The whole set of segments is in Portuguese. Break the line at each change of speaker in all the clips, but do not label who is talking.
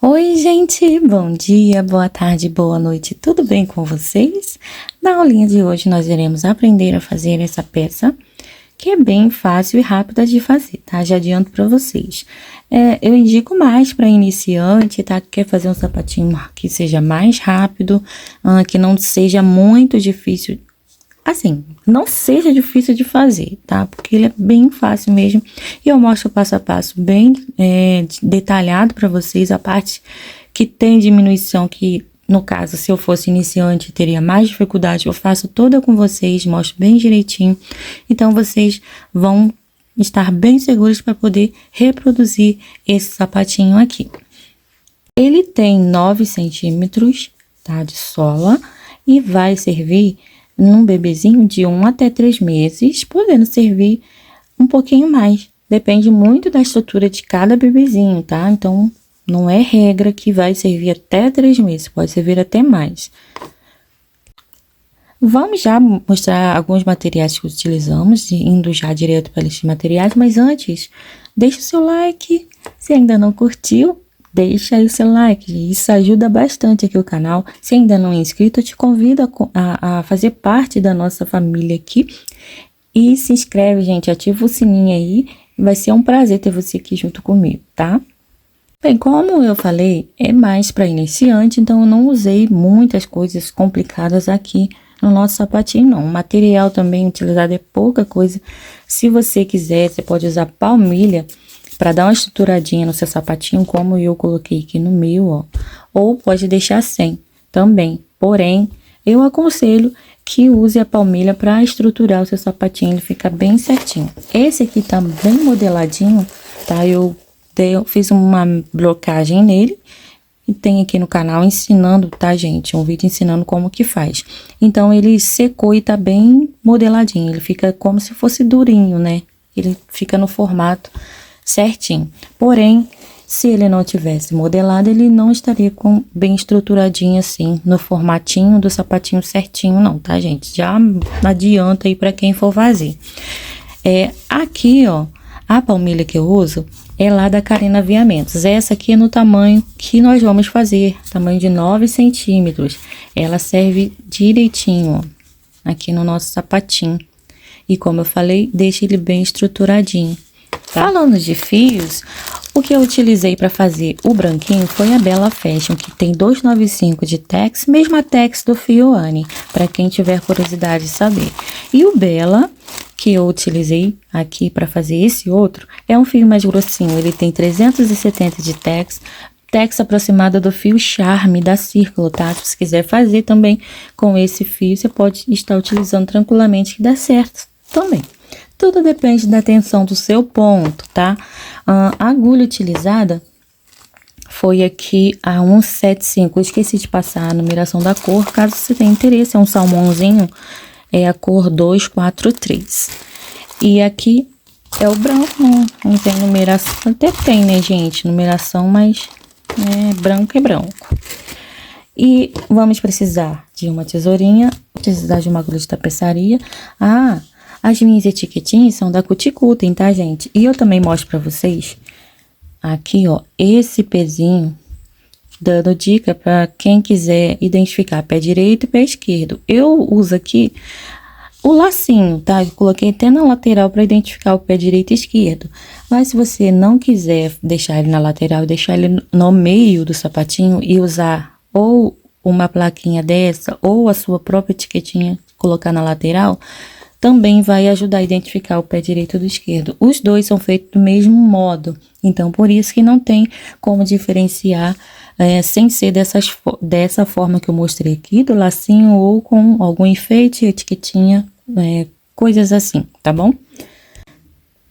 Oi, gente, bom dia, boa tarde, boa noite, tudo bem com vocês? Na aulinha de hoje nós iremos aprender a fazer essa peça, que é bem fácil e rápida de fazer, tá? Já adianto para vocês. Eu indico mais para iniciante, tá? Que quer fazer um sapatinho que seja mais rápido, que não seja muito difícil. Assim, não seja difícil de fazer, tá? Porque ele é bem fácil mesmo. E eu mostro passo a passo bem detalhado para vocês. A parte que tem diminuição, que no caso, se eu fosse iniciante, teria mais dificuldade. Eu faço toda com vocês, mostro bem direitinho. Então, vocês vão estar bem seguros para poder reproduzir esse sapatinho aqui. Ele tem 9 centímetros, tá? De sola e vai servir num bebezinho de 1 até 3 meses, podendo servir um pouquinho mais. Depende muito da estrutura de cada bebezinho, tá? Então, não é regra que vai servir até 3 meses, pode servir até mais. Vamos já mostrar alguns materiais que utilizamos, indo já direto para esses materiais, mas antes, deixa o seu like, se ainda não curtiu, deixa aí o seu like, isso ajuda bastante aqui o canal. Se ainda não é inscrito, eu te convido a fazer parte da nossa família aqui. E se inscreve, gente, ativa o sininho aí, vai ser um prazer ter você aqui junto comigo, tá? Bem, como eu falei, é mais para iniciante, então eu não usei muitas coisas complicadas aqui no nosso sapatinho, não. O material também utilizado é pouca coisa. Se você quiser, você pode usar palmilha para dar uma estruturadinha no seu sapatinho, como eu coloquei aqui no meu, ó. Ou pode deixar sem também. Porém, eu aconselho que use a palmilha para estruturar o seu sapatinho, ele fica bem certinho. Esse aqui tá bem modeladinho, tá? Eu fiz uma blocagem nele e tem aqui no canal ensinando, tá, gente? Um vídeo ensinando como que faz. Então, ele secou e tá bem modeladinho, ele fica como se fosse durinho, né? Ele fica no formato certinho. Porém, se ele não tivesse modelado, ele não estaria bem estruturadinho assim, no formatinho do sapatinho certinho não, tá, gente? Já adianta aí para quem for fazer. Aqui, ó, a palmilha que eu uso é lá da Carina Aviamentos. Essa aqui é no tamanho que nós vamos fazer, tamanho de 9 centímetros. Ela serve direitinho, ó, aqui no nosso sapatinho. E como eu falei, deixa ele bem estruturadinho. Tá? Falando de fios, o que eu utilizei para fazer o branquinho foi a Bella Fashion, que tem 295 de Tex, mesma Tex do fio Anne, para quem tiver curiosidade de saber. E o Bella, que eu utilizei aqui para fazer esse outro, é um fio mais grossinho, ele tem 370 de Tex, Tex aproximada do fio Charme da Círculo, tá? Se você quiser fazer também com esse fio, você pode estar utilizando tranquilamente que dá certo também. Tudo depende da tensão do seu ponto, tá? A agulha utilizada foi aqui a 175. Eu esqueci de passar a numeração da cor, caso você tenha interesse. É um salmãozinho, é a cor 243. E aqui é o branco, não tem numeração. Até tem, né, gente? Numeração, mas branco é branco. E vamos precisar de uma tesourinha, precisar de uma agulha de tapeçaria. As minhas etiquetinhas são da Cuticutem, tá, gente? E eu também mostro pra vocês aqui, ó, esse pezinho, dando dica pra quem quiser identificar pé direito e pé esquerdo. Eu uso aqui o lacinho, tá? Eu coloquei até na lateral pra identificar o pé direito e esquerdo. Mas se você não quiser deixar ele na lateral e deixar ele no meio do sapatinho e usar ou uma plaquinha dessa ou a sua própria etiquetinha, colocar na lateral, também vai ajudar a identificar o pé direito do esquerdo. Os dois são feitos do mesmo modo, então por isso que não tem como diferenciar sem ser dessa forma que eu mostrei aqui, do lacinho ou com algum enfeite, etiquetinha, coisas assim, tá bom?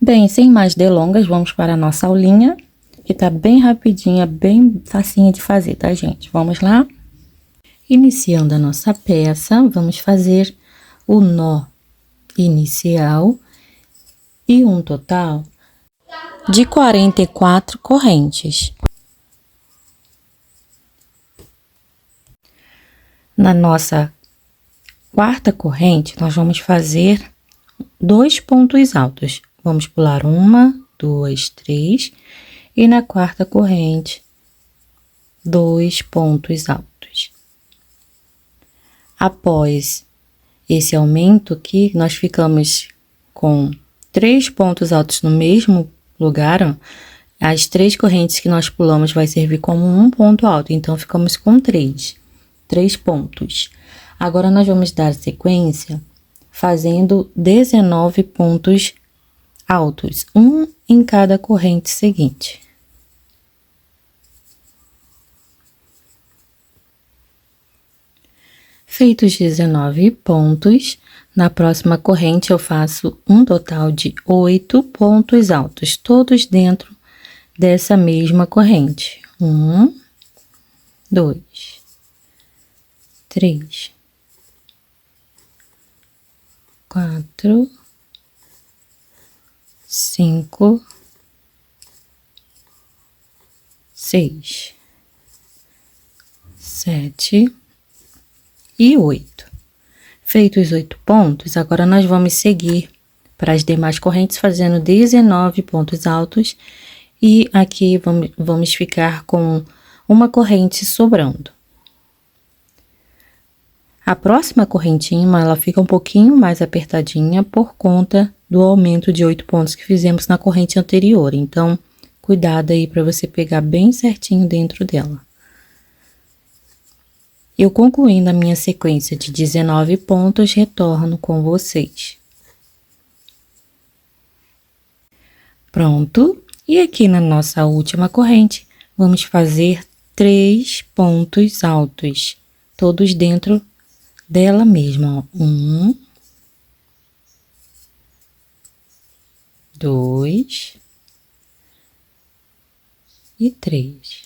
Bem, sem mais delongas, vamos para a nossa aulinha, que tá bem rapidinha, bem facinha de fazer, tá, gente? Vamos lá? Iniciando a nossa peça, vamos fazer o nó inicial e um total de 44 correntes. Na nossa quarta corrente, nós vamos fazer 2 pontos altos. Vamos pular 1, 2, 3 e na quarta corrente 2 pontos altos. Após esse aumento aqui, nós ficamos com 3 pontos altos no mesmo lugar, ó. As 3 correntes que nós pulamos vai servir como um ponto alto, então ficamos com 3 pontos. Agora, nós vamos dar sequência fazendo 19 pontos altos, um em cada corrente seguinte. Feitos 19 pontos, na próxima corrente eu faço um total de 8 pontos altos, todos dentro dessa mesma corrente. 1, 2, 3, 4, 5, 6, 7 e 8. Feitos os 8 pontos, agora nós vamos seguir para as demais correntes fazendo 19 pontos altos e aqui vamos ficar com uma corrente sobrando. A próxima correntinha, ela fica um pouquinho mais apertadinha por conta do aumento de 8 pontos que fizemos na corrente anterior. Então, cuidado aí para você pegar bem certinho dentro dela. Eu concluindo a minha sequência de 19 pontos, retorno com vocês. Pronto. E aqui na nossa última corrente, vamos fazer 3 pontos altos, todos dentro dela mesma, ó. 1, 2 e 3.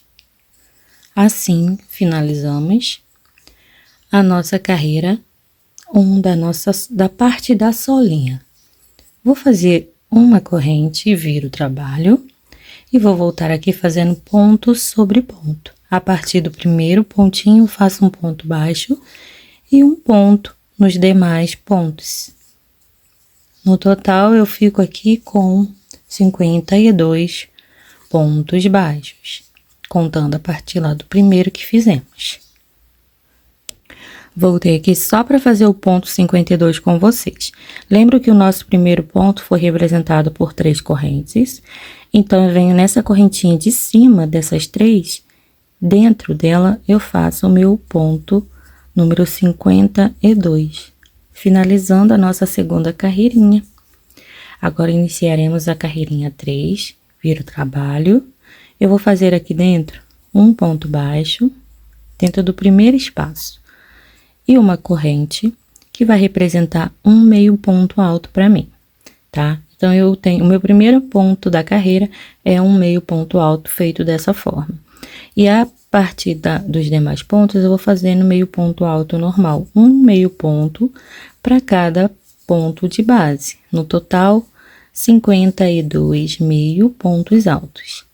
Assim, finalizamos a nossa carreira 1 da parte da solinha. Vou fazer uma corrente e viro o trabalho e vou voltar aqui fazendo ponto sobre ponto. A partir do primeiro pontinho, faço um ponto baixo e um ponto nos demais pontos. No total, eu fico aqui com 52 pontos baixos, contando a partir lá do primeiro que fizemos. Voltei aqui só para fazer o ponto 52 com vocês. Lembro que o nosso primeiro ponto foi representado por 3 correntes. Então, eu venho nessa correntinha de cima dessas 3, dentro dela eu faço o meu ponto número 52, finalizando a nossa segunda carreirinha. Agora, iniciaremos a carreirinha 3, viro o trabalho. Eu vou fazer aqui dentro um ponto baixo, dentro do primeiro espaço. E uma corrente que vai representar um meio ponto alto para mim, tá? Então, eu tenho o meu primeiro ponto da carreira é um meio ponto alto feito dessa forma. E a partir dos demais pontos, eu vou fazendo meio ponto alto normal, um meio ponto para cada ponto de base. No total, 52 meio pontos altos.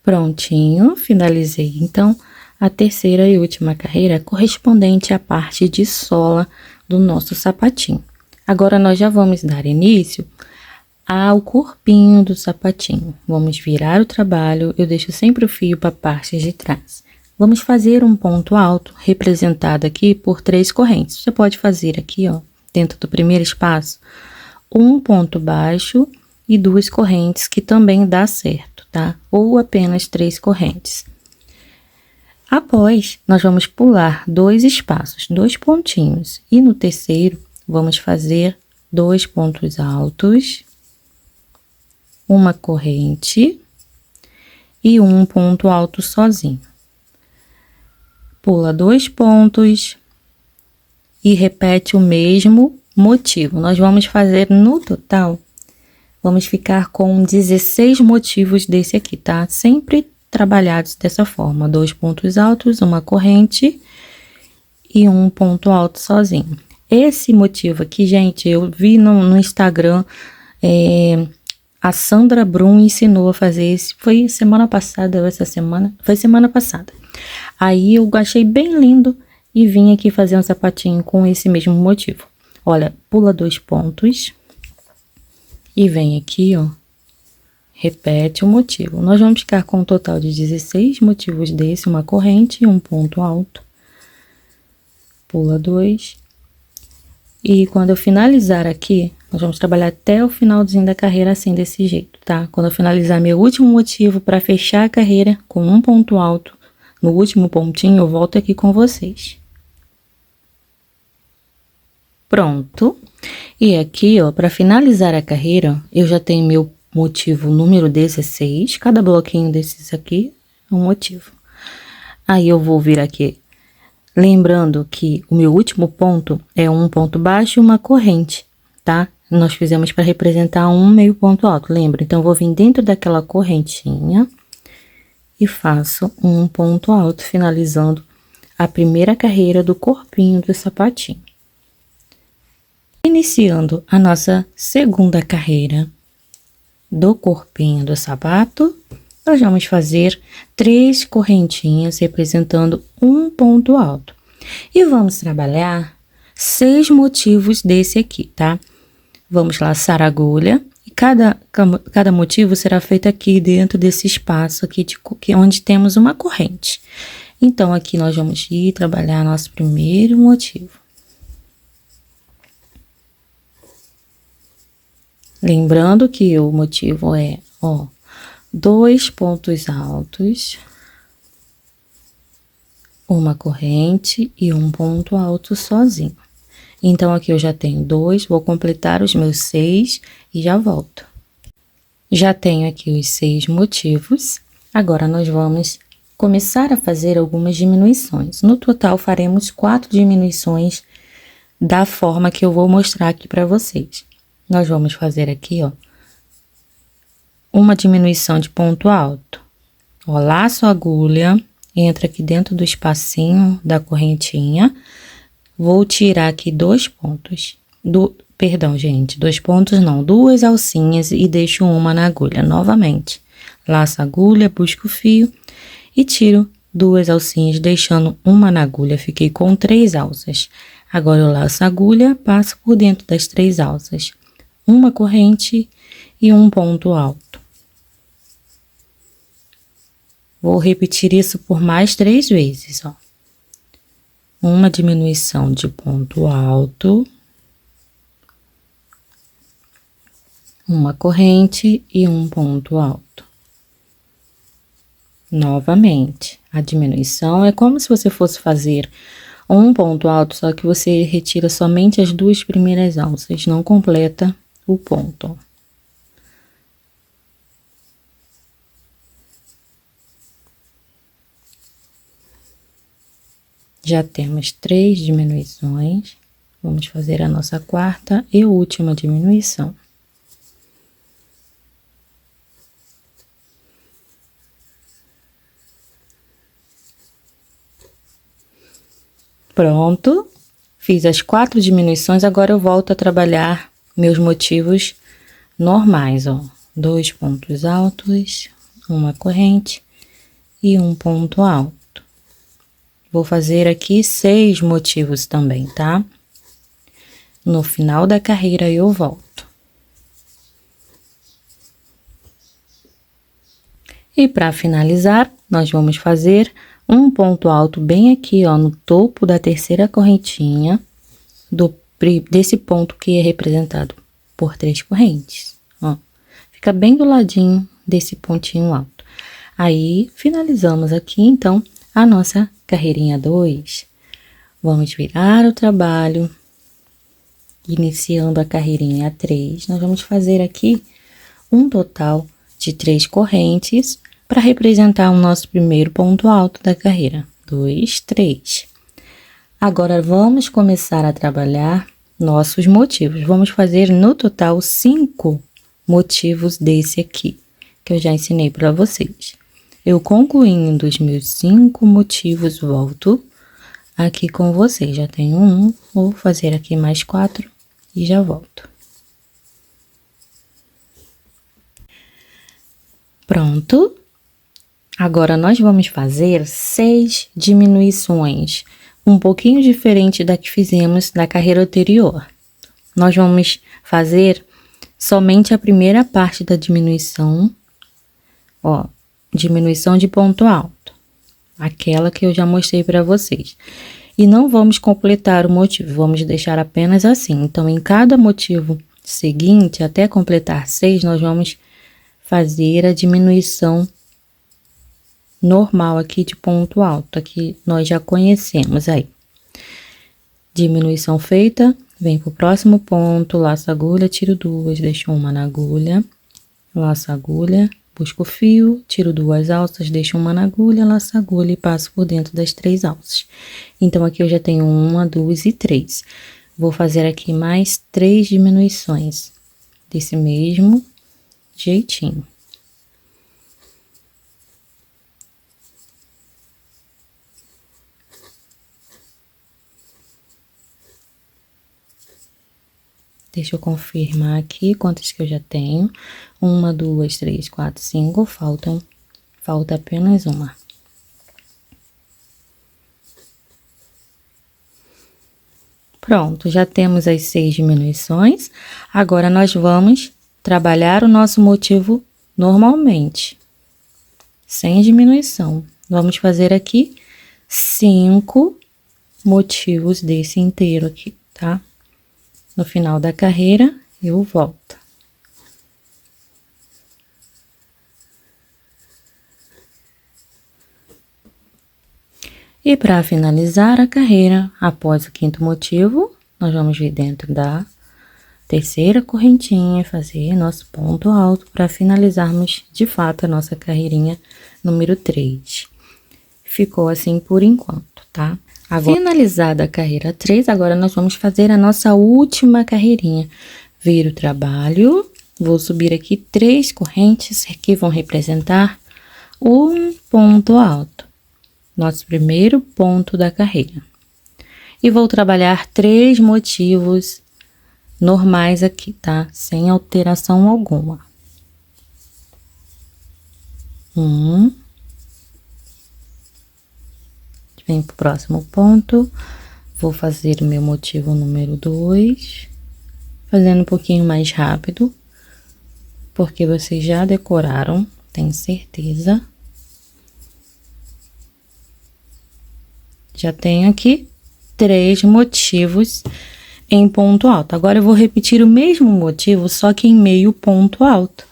Prontinho, finalizei então a terceira e última carreira correspondente à parte de sola do nosso sapatinho. Agora, nós já vamos dar início ao corpinho do sapatinho. Vamos virar o trabalho, eu deixo sempre o fio para a parte de trás. Vamos fazer um ponto alto, representado aqui por 3 correntes. Você pode fazer aqui, ó, dentro do primeiro espaço, um ponto baixo e 2 correntes, que também dá certo, tá? Ou apenas 3 correntes. Após, nós vamos pular 2 espaços, 2 pontinhos. E no terceiro, vamos fazer 2 pontos altos, uma corrente e um ponto alto sozinho. Pula 2 pontos e repete o mesmo motivo. Nós vamos fazer no total, vamos ficar com 16 motivos desse aqui, tá? Sempre trabalhados dessa forma, 2 pontos altos, uma corrente e um ponto alto sozinho. Esse motivo aqui, gente, eu vi no Instagram, a Sandra Brum ensinou a fazer esse, foi semana passada ou essa semana? Foi semana passada. Aí eu achei bem lindo e vim aqui fazer um sapatinho com esse mesmo motivo. Olha, pula 2 pontos e vem aqui, ó, repete o motivo. Nós vamos ficar com um total de 16 motivos desse, uma corrente e um ponto alto. Pula 2. E quando eu finalizar aqui, nós vamos trabalhar até o finalzinho da carreira assim, desse jeito, tá? Quando eu finalizar meu último motivo para fechar a carreira com um ponto alto, no último pontinho, eu volto aqui com vocês. Pronto. E aqui, ó, para finalizar a carreira, eu já tenho meu motivo número 16. Cada bloquinho desses aqui é um motivo. Aí eu vou vir aqui, lembrando que o meu último ponto é um ponto baixo e uma corrente, tá? Nós fizemos para representar um meio ponto alto, lembra? Então, eu vou vir dentro daquela correntinha e faço um ponto alto, finalizando a primeira carreira do corpinho do sapatinho. Iniciando a nossa segunda carreira do corpinho do sapato, nós vamos fazer 3 correntinhas representando um ponto alto. E vamos trabalhar 6 motivos desse aqui, tá? Vamos laçar a agulha e cada motivo será feito aqui dentro desse espaço aqui onde temos uma corrente. Então, aqui nós vamos ir trabalhar nosso primeiro motivo. Lembrando que o motivo é, ó, 2 pontos altos, uma corrente e um ponto alto sozinho. Então, aqui eu já tenho 2, vou completar os meus 6 e já volto. Já tenho aqui os 6 motivos, agora nós vamos começar a fazer algumas diminuições. No total, faremos 4 diminuições da forma que eu vou mostrar aqui para vocês. Nós vamos fazer aqui, ó, uma diminuição de ponto alto. Ó, laço a agulha, entra aqui dentro do espacinho da correntinha. Vou tirar aqui 2 pontos. Perdão, gente, 2 pontos não, 2 alcinhas e deixo uma na agulha. Novamente, laço a agulha, busco o fio e tiro 2 alcinhas, deixando uma na agulha. Fiquei com 3 alças. Agora, eu laço a agulha, passo por dentro das 3 alças. Uma corrente e um ponto alto. Vou repetir isso por mais 3 vezes, ó. Uma diminuição de ponto alto, uma corrente e um ponto alto. Novamente, a diminuição é como se você fosse fazer um ponto alto, só que você retira somente as 2 primeiras alças, não completa o ponto. Já temos 3 diminuições. Vamos fazer a nossa quarta e última diminuição. Pronto. Fiz as 4 diminuições, agora eu volto a trabalhar meus motivos normais, ó. 2 pontos altos, uma corrente e um ponto alto. Vou fazer aqui 6 motivos também, tá? No final da carreira eu volto. E para finalizar, nós vamos fazer um ponto alto bem aqui, ó, no topo da terceira correntinha desse ponto que é representado por 3 correntes, ó. Fica bem do ladinho desse pontinho alto. Aí, finalizamos aqui, então, a nossa carreirinha 2. Vamos virar o trabalho, iniciando a carreirinha 3. Nós vamos fazer aqui um total de 3 correntes para representar o nosso primeiro ponto alto da carreira. 2, 3. Agora, vamos começar a trabalhar nossos motivos. Vamos fazer no total 5 motivos desse aqui, que eu já ensinei para vocês. Eu concluindo os meus 5 motivos, volto aqui com vocês. Já tenho um, vou fazer aqui mais 4 e já volto. Pronto. Agora, nós vamos fazer 6 diminuições, um pouquinho diferente da que fizemos na carreira anterior. Nós vamos fazer somente a primeira parte da diminuição Ó, diminuição de ponto alto, aquela que eu já mostrei para vocês. E não vamos completar o motivo, vamos deixar apenas assim. Então, em cada motivo seguinte, até completar 6, nós vamos fazer a diminuição normal aqui de ponto alto, aqui nós já conhecemos aí. Diminuição feita, vem pro próximo ponto, laço a agulha, tiro 2, deixo uma na agulha, laço a agulha, busco o fio, tiro 2 alças, deixo uma na agulha, laço a agulha e passo por dentro das 3 alças. Então, aqui eu já tenho 1, 2 e 3. Vou fazer aqui mais 3 diminuições desse mesmo jeitinho. Deixa eu confirmar aqui quantas que eu já tenho. 1, 2, 3, 4, 5. Falta apenas uma. Pronto, já temos as 6 diminuições. Agora, nós vamos trabalhar o nosso motivo normalmente, sem diminuição. Vamos fazer aqui 5 motivos desse inteiro aqui, tá? No final da carreira, eu volto. E para finalizar a carreira, após o 5º motivo, nós vamos vir dentro da terceira correntinha, fazer nosso ponto alto para finalizarmos de fato a nossa carreirinha número 3. Ficou assim por enquanto, tá? Agora, finalizada a carreira 3, agora nós vamos fazer a nossa última carreirinha. Viro o trabalho, vou subir aqui 3 correntes que vão representar um ponto alto. Nosso primeiro ponto da carreira. E vou trabalhar 3 motivos normais aqui, tá? Sem alteração alguma. Vem pro próximo ponto, vou fazer o meu motivo número 2, fazendo um pouquinho mais rápido, porque vocês já decoraram, tenho certeza. Já tenho aqui 3 motivos em ponto alto. Agora, eu vou repetir o mesmo motivo, só que em meio ponto alto.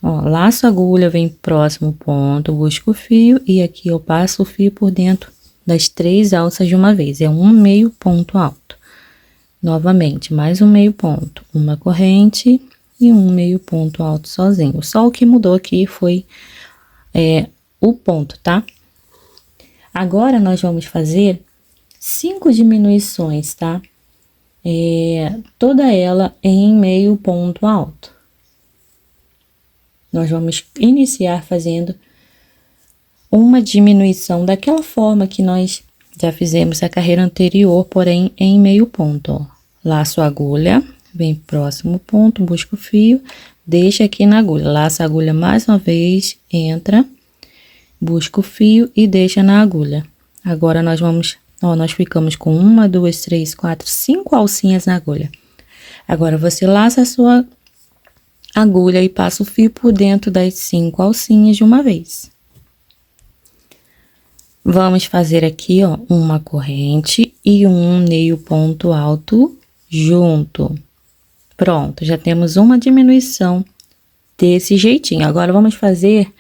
Ó, laço a agulha, vem próximo ponto, busco o fio e aqui eu passo o fio por dentro das 3 alças de uma vez. É um meio ponto alto. Novamente, mais um meio ponto, uma corrente e um meio ponto alto sozinho. Só o que mudou aqui foi o ponto, tá? Agora, nós vamos fazer 5 diminuições, tá? Toda ela em meio ponto alto. Nós vamos iniciar fazendo uma diminuição daquela forma que nós já fizemos a carreira anterior, porém em meio ponto, ó. Laço a agulha, vem próximo ponto, busco o fio, deixa aqui na agulha, laço a agulha mais uma vez, entra, busca o fio e deixa na agulha. Agora, nós vamos, ó, nós ficamos com 1, 2, 3, 4, 5 alcinhas na agulha. Agora, você laça a sua agulha e passa o fio por dentro das 5 alcinhas de uma vez. Vamos fazer aqui, ó, uma corrente e um meio ponto alto junto. Pronto, já temos uma diminuição desse jeitinho. Agora, vamos fazer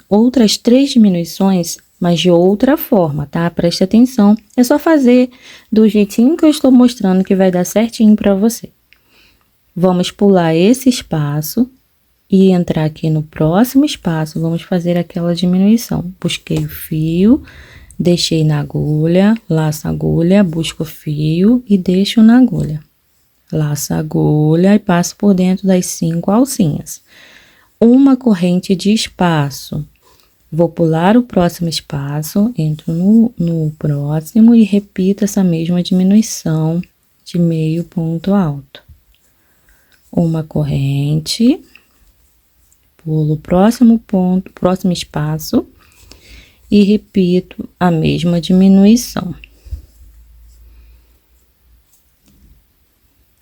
outras 3 diminuições, mas de outra forma, tá? Preste atenção. É só fazer do jeitinho que eu estou mostrando que vai dar certinho para você. Vamos pular esse espaço e entrar aqui no próximo espaço. Vamos fazer aquela diminuição. Busquei o fio, deixei na agulha, laço a agulha, busco o fio e deixo na agulha. Laço a agulha e passo por dentro das 5 alcinhas. Uma corrente de espaço. Vou pular o próximo espaço, entro no próximo e repito essa mesma diminuição de meio ponto alto. Uma corrente, pulo o próximo ponto, próximo espaço e repito a mesma diminuição.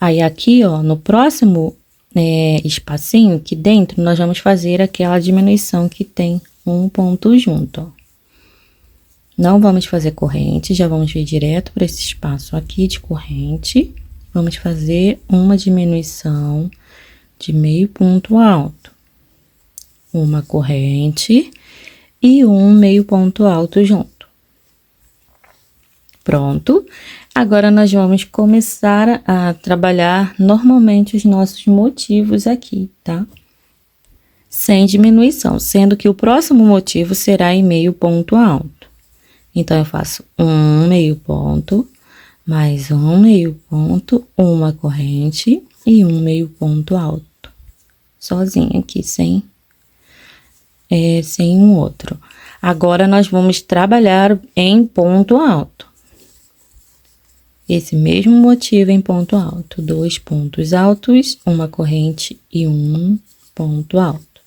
Aí, aqui, ó, no próximo espacinho, que dentro nós vamos fazer aquela diminuição que tem um ponto junto, ó. Não vamos fazer corrente, já vamos vir direto para esse espaço aqui de corrente. Vamos fazer uma diminuição de meio ponto alto. Uma corrente e um meio ponto alto junto. Pronto. Agora, nós vamos começar a trabalhar normalmente os nossos motivos aqui, tá? Sem diminuição, sendo que o próximo motivo será em meio ponto alto. Então, eu faço um meio ponto, mais um meio ponto, uma corrente e um meio ponto alto. Sozinho aqui, sem um outro. Agora, nós vamos trabalhar em ponto alto. Esse mesmo motivo em ponto alto. 2 pontos altos, uma corrente e um ponto alto.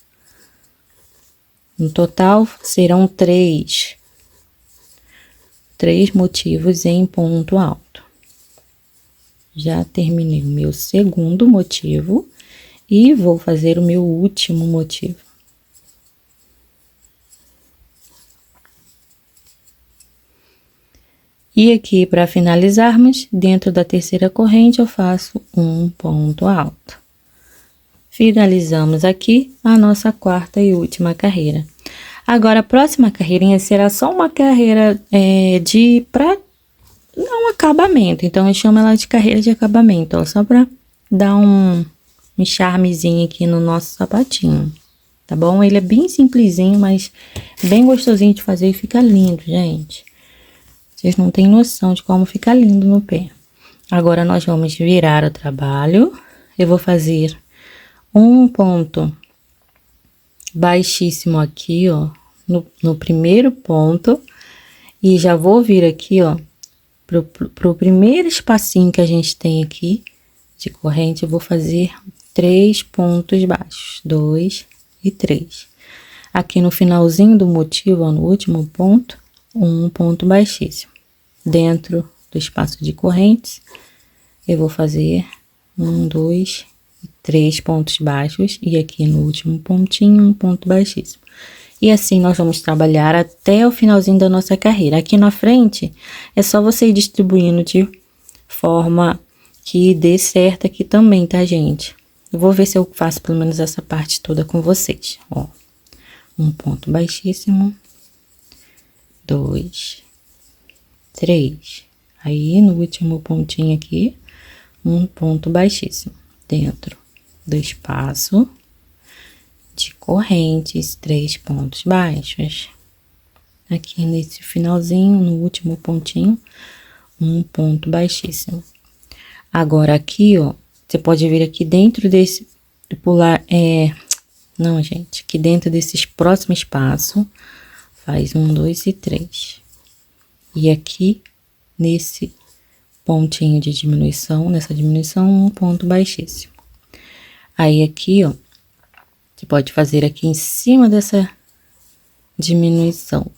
No total, serão 3 motivos em ponto alto. Já terminei o meu segundo motivo e vou fazer o meu último motivo. E aqui, para finalizarmos, dentro da terceira corrente, eu faço um ponto alto. Finalizamos aqui a nossa quarta e última carreira. Agora, a próxima carreirinha será só uma carreira para dar um acabamento. Então, eu chamo ela de carreira de acabamento, ó, só para dar um charmezinho aqui no nosso sapatinho, tá bom? Ele é bem simplesinho, mas bem gostosinho de fazer e fica lindo, gente. Vocês não têm noção de como fica lindo no pé. Agora, nós vamos virar o trabalho. Eu vou fazer um ponto baixíssimo aqui, ó, no primeiro ponto, e já vou vir aqui, ó, pro primeiro espacinho que a gente tem aqui de corrente, eu vou fazer 3 pontos baixos, 2 e 3. Aqui no finalzinho do motivo, ó, no último ponto, um ponto baixíssimo. Dentro do espaço de correntes, eu vou fazer 1, 2 e 3 pontos baixos, e aqui no último pontinho, um ponto baixíssimo. E assim nós vamos trabalhar até o finalzinho da nossa carreira. Aqui na frente, é só você ir distribuindo de forma que dê certo aqui também, tá, gente? Eu vou ver se eu faço pelo menos essa parte toda com vocês, ó. Um ponto baixíssimo, 2, 3. Aí, no último pontinho aqui, um ponto baixíssimo dentro do espaço de correntes, 3 pontos baixos. Aqui nesse finalzinho, no último pontinho, um ponto baixíssimo. Agora aqui, ó, você pode vir aqui dentro desse, pular, não, gente, aqui dentro desses próximos espaço, faz 1, 2 e 3. E aqui, nesse pontinho de diminuição, nessa diminuição, um ponto baixíssimo. Aí aqui, ó, você pode fazer aqui em cima dessa diminuição,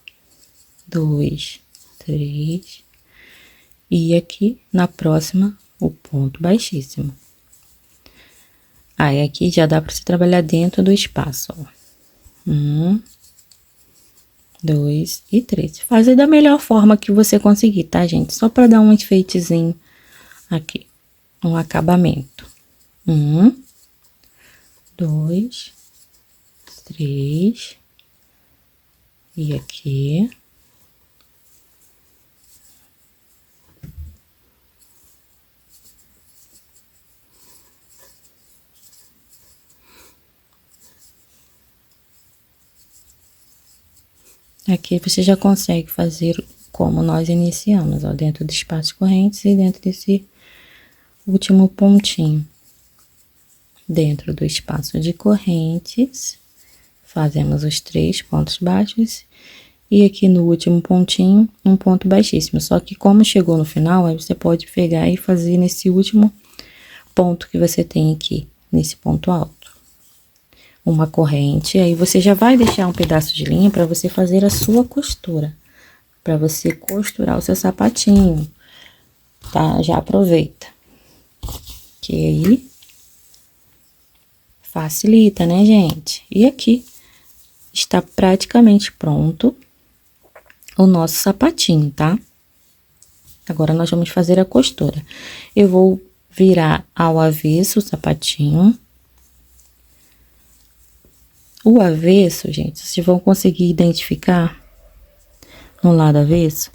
2, 3, e aqui na próxima, o ponto baixíssimo. Aí aqui já dá para você trabalhar dentro do espaço, ó. 1, 2 e 3. Fazer da melhor forma que você conseguir, tá, gente? Só para dar um enfeitezinho aqui, um acabamento. 1, 2, 3, e aqui. Aqui você já consegue fazer como nós iniciamos, ó, dentro do espaço correntes e dentro desse último pontinho. Dentro do espaço de correntes, fazemos os 3 pontos baixos e aqui no último pontinho, um ponto baixíssimo. Só que como chegou no final, aí você pode pegar e fazer nesse último ponto que você tem aqui, nesse ponto alto. Uma corrente, aí você já vai deixar um pedaço de linha para você fazer a sua costura, para você costurar o seu sapatinho, tá? Já aproveita. Que aí Facilita, né, gente? E aqui está praticamente pronto o nosso sapatinho, tá? Agora, nós vamos fazer a costura. Eu vou virar ao avesso o sapatinho. O avesso, gente, vocês vão conseguir identificar no lado avesso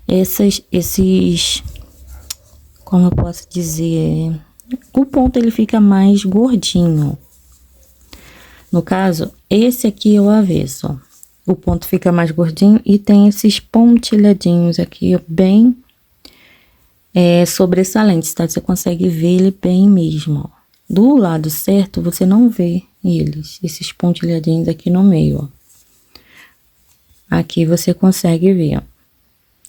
esses, como eu posso dizer, o ponto ele fica mais gordinho. No caso, esse aqui é o avesso, ó. O ponto fica mais gordinho e tem esses pontilhadinhos aqui, bem sobressalentes, tá? Você consegue ver ele bem mesmo, ó. Do lado certo, você não vê esses pontilhadinhos aqui no meio, ó. Aqui você consegue ver, ó.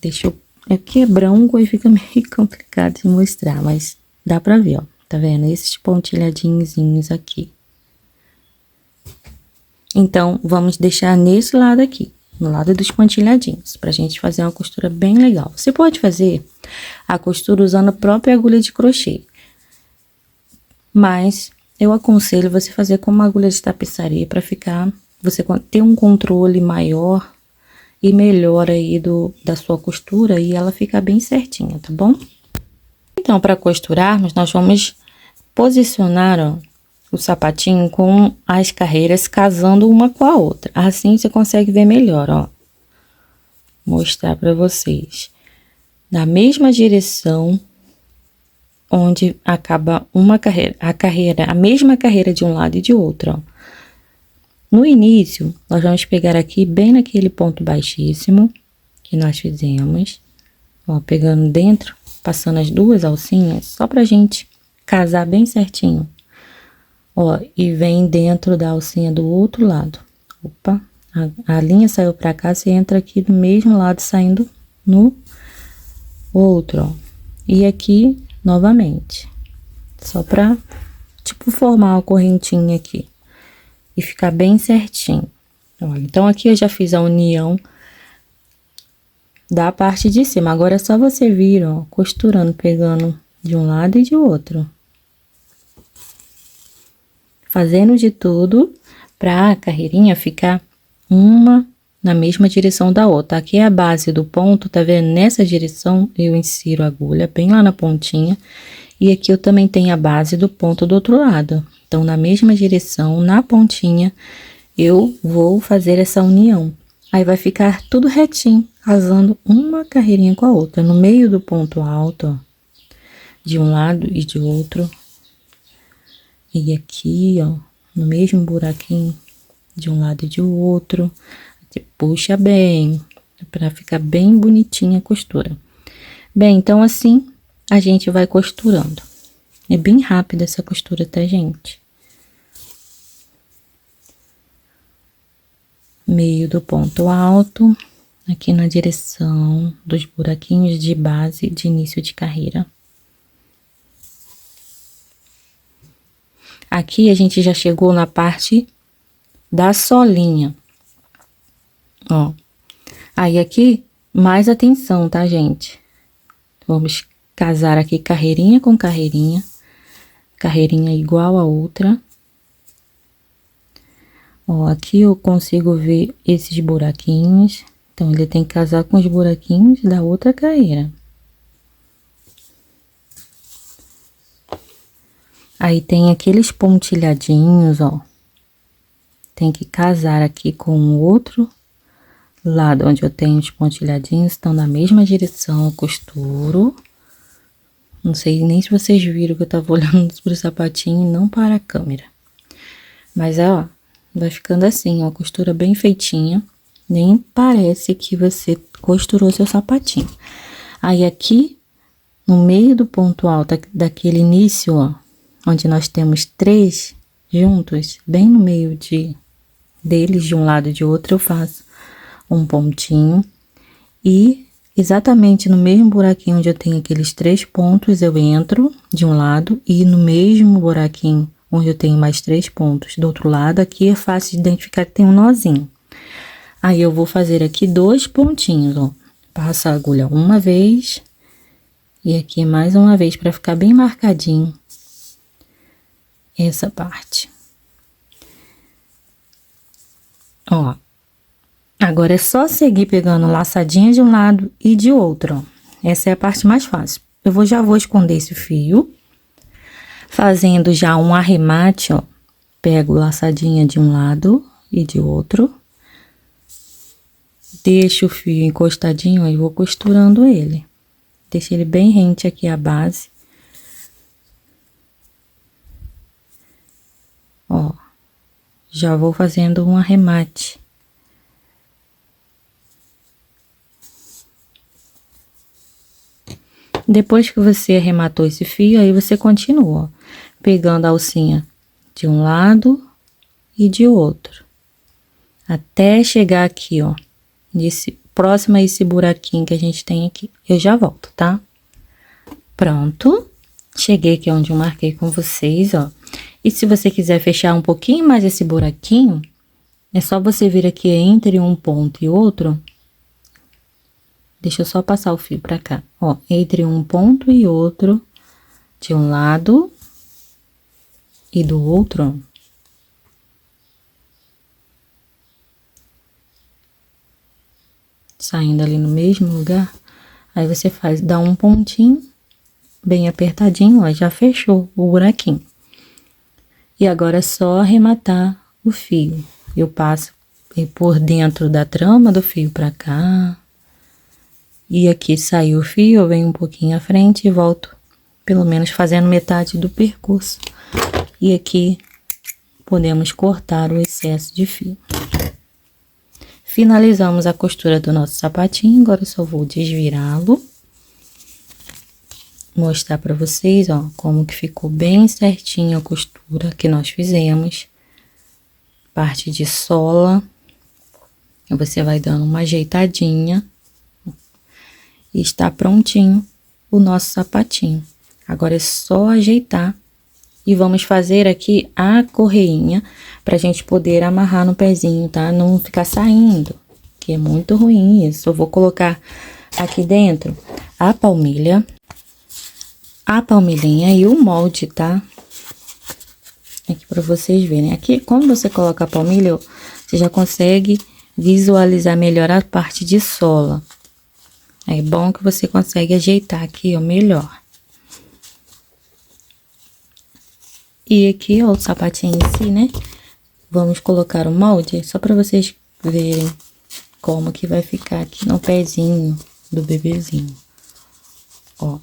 Deixa eu... Aqui é branco e fica meio complicado de mostrar, mas dá pra ver, ó. Tá vendo? Esses pontilhadinhos aqui. Então, vamos deixar nesse lado aqui, no lado dos pontilhadinhos, pra gente fazer uma costura bem legal. Você pode fazer a costura usando a própria agulha de crochê, mas eu aconselho você fazer com uma agulha de tapeçaria para ficar, você ter um controle maior e melhor aí da sua costura e ela ficar bem certinha, tá bom? Então, para costurarmos, nós vamos posicionar, ó, o sapatinho com as carreiras casando uma com a outra. Assim você consegue ver melhor, ó. Mostrar para vocês. Na mesma direção onde acaba uma carreira, a mesma carreira de um lado e de outro, ó. No início, nós vamos pegar aqui bem naquele ponto baixíssimo que nós fizemos, ó, pegando dentro, passando as duas alcinhas, só pra gente casar bem certinho. Ó, e vem dentro da alcinha do outro lado. Opa, a linha saiu pra cá, você entra aqui do mesmo lado, saindo no outro, ó. E aqui, novamente. Só pra, tipo, formar uma correntinha aqui. E ficar bem certinho. Olha, então, aqui eu já fiz a união da parte de cima. Agora, é só você vir, ó, costurando, pegando de um lado e de outro. Fazendo de tudo pra a carreirinha ficar uma na mesma direção da outra. Aqui é a base do ponto, tá vendo? Nessa direção eu insiro a agulha bem lá na pontinha. E aqui eu também tenho a base do ponto do outro lado. Então, na mesma direção, na pontinha, eu vou fazer essa união. Aí, vai ficar tudo retinho, casando uma carreirinha com a outra. No meio do ponto alto, ó, de um lado e de outro. E aqui, ó, no mesmo buraquinho, de um lado e de outro. Você puxa bem, pra ficar bem bonitinha a costura. Bem, então, assim, a gente vai costurando. É bem rápida essa costura, tá, gente? Meio do ponto alto, aqui na direção dos buraquinhos de base de início de carreira. Aqui a gente já chegou na parte da solinha, ó. Aí aqui, mais atenção, tá, gente? Vamos casar aqui carreirinha com carreirinha, carreirinha igual a outra. Ó, aqui eu consigo ver esses buraquinhos, então ele tem que casar com os buraquinhos da outra carreira. Aí tem aqueles pontilhadinhos, ó. Tem que casar aqui com o outro lado, onde eu tenho os pontilhadinhos, estão na mesma direção, eu costuro. Não sei nem se vocês viram que eu tava olhando pro sapatinho e não para a câmera. Mas, ó, vai ficando assim, ó, costura bem feitinha. Nem parece que você costurou seu sapatinho. Aí, aqui, no meio do ponto alto, daquele início, ó, onde nós temos 3 juntos, bem no meio deles, de um lado e de outro, eu faço um pontinho. E exatamente no mesmo buraquinho onde eu tenho aqueles 3 pontos, eu entro de um lado, e no mesmo buraquinho onde eu tenho mais 3 pontos do outro lado, aqui é fácil de identificar que tem um nozinho. Aí, eu vou fazer aqui 2 pontinhos, ó. Passo a agulha uma vez, e aqui mais uma vez, para ficar bem marcadinho essa parte. Ó, agora é só seguir pegando laçadinha de um lado e de outro, ó. Essa é a parte mais fácil. Já vou esconder esse fio, fazendo já um arremate, ó. Pego laçadinha de um lado e de outro. Deixo o fio encostadinho, aí vou costurando ele. Deixa ele bem rente aqui a base. Ó, já vou fazendo um arremate. Depois que você arrematou esse fio, aí você continua, ó, pegando a alcinha de um lado e de outro. Até chegar aqui, ó, próximo a esse buraquinho que a gente tem aqui. Eu já volto, tá? Pronto. Cheguei aqui onde eu marquei com vocês, ó. E se você quiser fechar um pouquinho mais esse buraquinho, é só você vir aqui entre um ponto e outro. Deixa eu só passar o fio pra cá, ó. Entre um ponto e outro, de um lado e do outro, ó. Saindo ali no mesmo lugar, aí você dá um pontinho bem apertadinho, ó, já fechou o buraquinho. E agora é só arrematar o fio. Eu passo por dentro da trama do fio pra cá. E aqui saiu o fio, eu venho um pouquinho à frente e volto, pelo menos fazendo metade do percurso. E aqui podemos cortar o excesso de fio. Finalizamos a costura do nosso sapatinho, agora eu só vou desvirá-lo. Mostrar pra vocês, ó, como que ficou bem certinho a costura que nós fizemos. Parte de sola. Você vai dando uma ajeitadinha. E está prontinho o nosso sapatinho. Agora é só ajeitar. E vamos fazer aqui a correinha pra gente poder amarrar no pezinho, tá? Não ficar saindo, que é muito ruim isso. Eu vou colocar aqui dentro a palmilha, a palmilhinha e o molde, tá? Aqui pra vocês verem. Aqui, quando você coloca a palmilha, você já consegue visualizar melhor a parte de sola. É bom que você consegue ajeitar aqui, ó, melhor. E aqui, ó, o sapatinho em si, né? Vamos colocar o molde, só pra vocês verem como que vai ficar aqui no pezinho do bebezinho. Ó.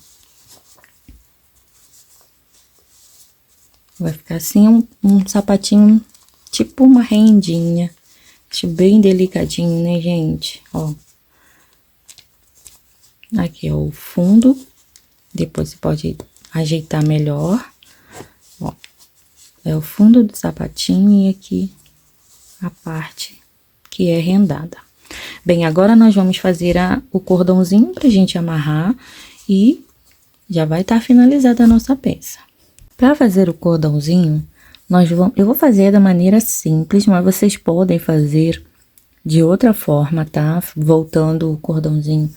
Vai ficar assim um sapatinho, tipo uma rendinha. Acho bem delicadinho, né, gente? Ó. Aqui é o fundo. Depois você pode ajeitar melhor. Ó. É o fundo do sapatinho e aqui a parte que é rendada. Bem, agora nós vamos fazer o cordãozinho pra gente amarrar e já vai estar finalizada a nossa peça. Para fazer o cordãozinho, eu vou fazer da maneira simples, mas vocês podem fazer de outra forma, tá? Voltando o cordãozinho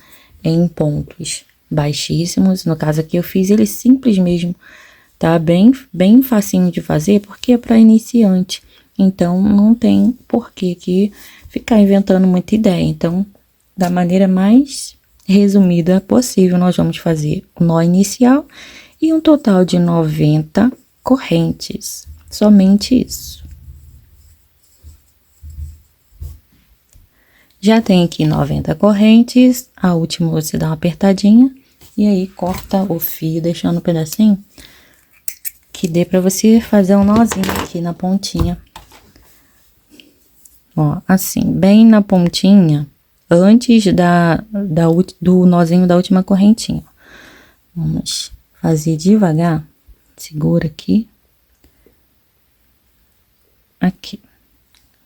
em pontos baixíssimos. No caso aqui eu fiz ele simples mesmo, tá? Bem facinho de fazer, porque é para iniciante. Então, não tem porquê que ficar inventando muita ideia. Então, da maneira mais resumida possível, nós vamos fazer o nó inicial e um total de 90 correntes. Somente isso. Já tem aqui 90 correntes, a última você dá uma apertadinha e aí corta o fio, deixando um pedacinho que dê pra você fazer um nozinho aqui na pontinha. Ó, assim, bem na pontinha, antes do nozinho da última correntinha. Vamos fazer devagar, segura aqui. Aqui,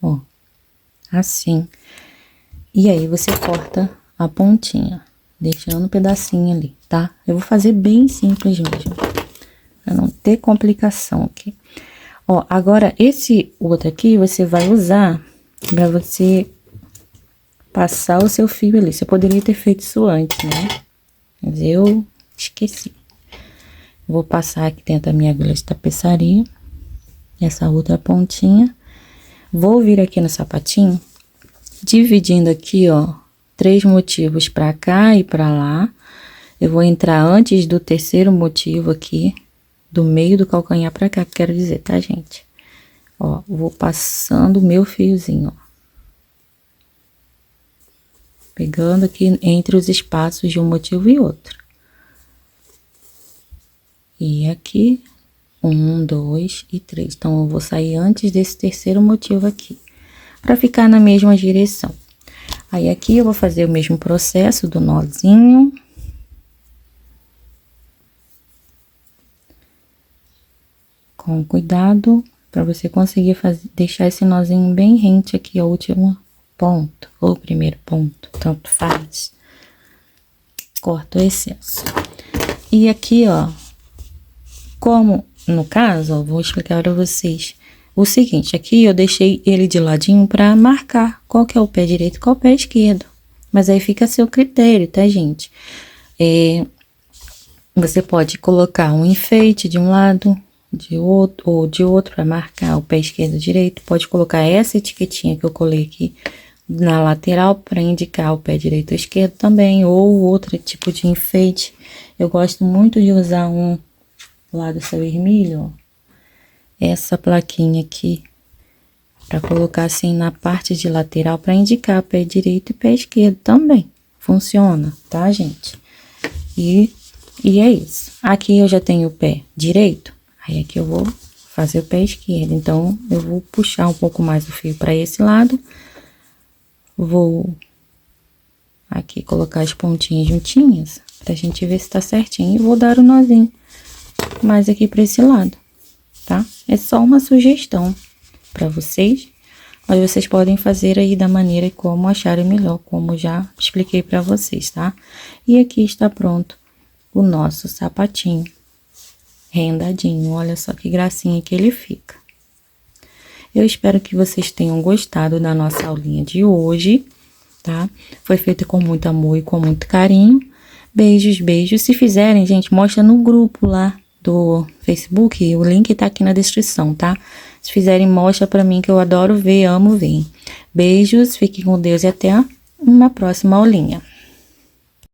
ó, assim. E aí, você corta a pontinha, deixando um pedacinho ali, tá? Eu vou fazer bem simples mesmo, pra não ter complicação aqui. Ó, agora, esse outro aqui, você vai usar pra você passar o seu fio ali. Você poderia ter feito isso antes, né? Mas eu esqueci. Vou passar aqui dentro da minha agulha de tapeçaria, essa outra pontinha. Vou vir aqui no sapatinho dividindo aqui, ó, 3 motivos pra cá e pra lá. Eu vou entrar antes do terceiro motivo aqui, do meio do calcanhar pra cá, que quero dizer, tá, gente? Ó, vou passando o meu fiozinho, ó. Pegando aqui entre os espaços de um motivo e outro. E aqui, 1, 2 e 3. Então, eu vou sair antes desse terceiro motivo aqui, pra ficar na mesma direção. Aí, aqui eu vou fazer o mesmo processo do nozinho. Com cuidado, para você conseguir deixar esse nozinho bem rente aqui ao último ponto, ou primeiro ponto, tanto faz. Corta o excesso. E aqui, ó, como no caso, ó, vou explicar para vocês o seguinte, aqui eu deixei ele de ladinho para marcar qual que é o pé direito e qual é o pé esquerdo. Mas aí fica a seu critério, tá, gente? Você pode colocar um enfeite de um lado, de outro, ou de outro para marcar o pé esquerdo e direito. Pode colocar essa etiquetinha que eu colei aqui na lateral para indicar o pé direito ou esquerdo também, ou outro tipo de enfeite. Eu gosto muito de usar um lá do seu vermelho, ó, essa plaquinha aqui, para colocar assim na parte de lateral para indicar pé direito e pé esquerdo também. Funciona, tá, gente? E é isso. Aqui eu já tenho o pé direito, aí aqui eu vou fazer o pé esquerdo. Então, eu vou puxar um pouco mais o fio para esse lado. Vou aqui colocar as pontinhas juntinhas, pra gente ver se tá certinho. E vou dar o nozinho mais aqui pra esse lado, tá? É só uma sugestão pra vocês, mas vocês podem fazer aí da maneira como acharem melhor, como já expliquei pra vocês, tá? E aqui está pronto o nosso sapatinho rendadinho. Olha só que gracinha que ele fica. Eu espero que vocês tenham gostado da nossa aulinha de hoje, tá? Foi feita com muito amor e com muito carinho. Beijos, beijos. Se fizerem, gente, mostra no grupo lá do Facebook, o link tá aqui na descrição, tá? Se fizerem, mostra pra mim, que eu adoro ver, amo ver. Beijos, fiquem com Deus e até uma próxima aulinha.